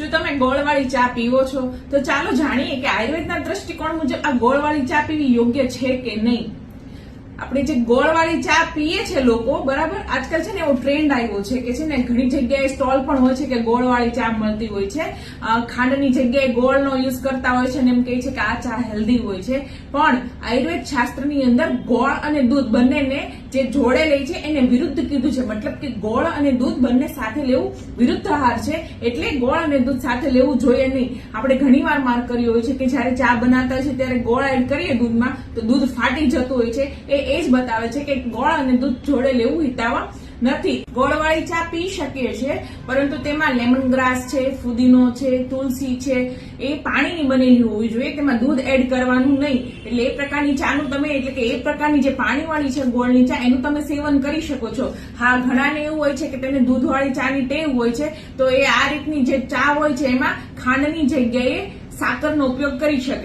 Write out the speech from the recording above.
શું તમે ગોળવાળી ચા પીવો છો? તો ચાલો જાણીએ કે આયુર્વેદના દ્રષ્ટિકોણ મુજબ આ ગોળવાળી ચા પીવી યોગ્ય છે કે નહીં. આપણે જે ગોળવાળી ચા પીએ છે લોકો, બરાબર, આજકાલ છે ને એવો ટ્રેન્ડ આવ્યો છે કે છે ને ઘણી જગ્યાએ સ્ટોલ પણ હોય છે કે ગોળવાળી ચા મળતી હોય છે. ખાંડની જગ્યાએ ગોળનો યુઝ કરતા હોય છે અને એમ કહે છે કે આ ચા હેલ્ધી હોય છે. પણ આયુર્વેદ શાસ્ત્રની અંદર ગોળ અને દૂધ બંનેને જે જોડે લે છે એને વિરુદ્ધ કીધું છે. મતલબ કે ગોળ અને દૂધ બંને સાથે લેવું વિરુદ્ધ આહાર છે, એટલે ગોળ અને દૂધ સાથે લેવું જોઈએ નહીં. આપણે ઘણીવાર માર કર્યો હોય છે કે જયારે ચા બનાવતા હોય છે ત્યારે ગોળ એડ કરીએ દૂધમાં તો દૂધ ફાટી જતું હોય છે. એ જ બતાવે છે કે ગોળ અને દૂધ જોડે લેવું હિતાવહ નથી. ગોળવાળી ચા પી શકીએ છીએ, પરંતુ તેમાં લેમન ગ્રાસ છે, ફુદીનો છે, તુલસી છે, એ પાણીની બનેલી હોવી જોઈએ, તેમાં દૂધ એડ કરવાનું નહીં. એટલે એ પ્રકારની ચાનું તમે, એટલે કે એ પ્રકારની જે પાણીવાળી છે ગોળની ચા, એનું તમે સેવન કરી શકો છો. હા, ઘણાને એવું હોય છે કે તેને દૂધવાળી ચાની ટેવ હોય છે, તો એ આ રીતની જે ચા હોય છે એમાં ખાંડની જગ્યાએ સાકરનો ઉપયોગ કરી શકે.